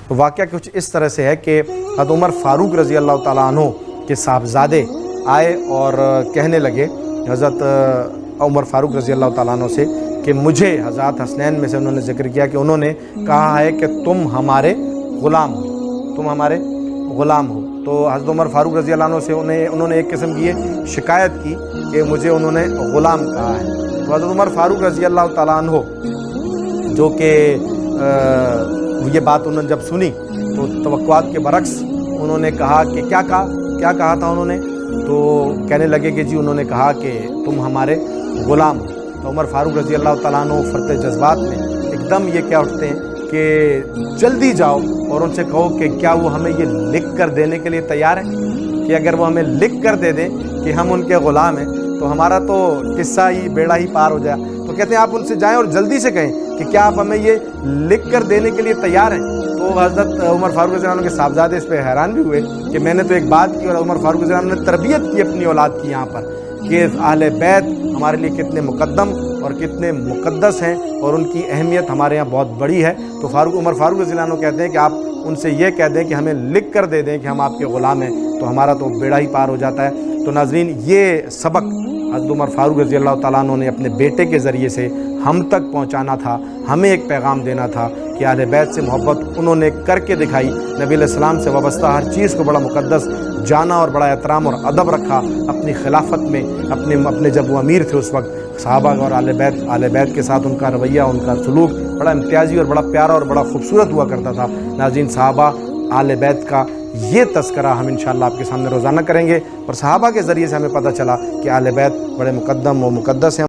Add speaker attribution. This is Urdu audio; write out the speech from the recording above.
Speaker 1: تو واقعہ کچھ اس طرح سے ہے کہ حضرت عمر فاروق رضی اللہ تعالیٰ عنہ کے صاحبزادے آئے اور کہنے لگے حضرت عمر فاروق رضی اللہ تعالیٰ عنہ سے کہ مجھے حضرات حسنین میں سے انہوں نے ذکر کیا کہ انہوں نے کہا ہے کہ تم ہمارے غلام ہو، تم ہمارے غلام ہو۔ تو حضرت عمر فاروق رضی اللہ عنہ سے انہوں نے ایک قسم کی یہ شکایت کی کہ مجھے انہوں نے غلام کہا ہے۔ تو حضرت عمر فاروق رضی اللہ تعالیٰ عنہ جو کہ یہ بات انہوں نے جب سنی تو توقعات کے برعکس انہوں نے کہا کہ کیا کہا تھا انہوں نے؟ تو کہنے لگے کہ جی انہوں نے کہا کہ تم ہمارے غلام ہو۔ تو عمر فاروق رضی اللہ تعالیٰ عنہ فرط جذبات میں ایک دم یہ کیا اٹھتے ہیں کہ جلدی جاؤ اور ان سے کہو کہ کیا وہ ہمیں یہ لکھ کر دینے کے لیے تیار ہیں کہ اگر وہ ہمیں لکھ کر دے دیں کہ ہم ان کے غلام ہیں تو ہمارا تو قصہ ہی بیڑا ہی پار ہو جائے۔ تو کہتے ہیں آپ ان سے جائیں اور جلدی سے کہیں کہ کیا آپ ہمیں یہ لکھ کر دینے کے لیے تیار ہیں؟ تو حضرت عمر فاروق رضی اللہ عنہ کے صاحبزادے اس پہ حیران بھی ہوئے کہ میں نے تو ایک بات کی، اور عمر فاروق رضی اللہ عنہ نے تربیت کی اپنی اولاد کی یہاں پر کہ اہل بیت ہمارے لیے کتنے مقدم اور کتنے مقدس ہیں اور ان کی اہمیت ہمارے یہاں بہت بڑی ہے۔ تو عمر فاروق رضی اللہ عنہ کہتے ہیں کہ آپ ان سے یہ کہہ دیں کہ ہمیں لکھ کر دے دیں کہ ہم آپ کے غلام ہیں، تو ہمارا تو بیڑا ہی پار ہو جاتا ہے۔ تو ناظرین، یہ سبق حضرت عمر فاروق رضی اللہ تعالیٰ عنہ نے اپنے بیٹے کے ذریعے سے ہم تک پہنچانا تھا، ہمیں ایک پیغام دینا تھا کہ اہل بیت سے محبت انہوں نے کر کے دکھائی، نبی علیہ السلام سے وابستہ ہر چیز کو بڑا مقدس جانا اور بڑا احترام اور ادب رکھا۔ اپنی خلافت میں اپنے جب وہ امیر تھے اس وقت صحابہ اور اہل بیت کے ساتھ ان کا رویہ، ان کا سلوک بڑا امتیازی اور بڑا پیارا اور بڑا خوبصورت ہوا کرتا تھا۔ ناظرین، صحابہ اہل بیت کا یہ تذکرہ ہم انشاءاللہ آپ کے سامنے روزانہ کریں گے، اور صحابہ کے ذریعے سے ہمیں پتہ چلا کہ اہل بیت بڑے مقدم و مقدس ہیں۔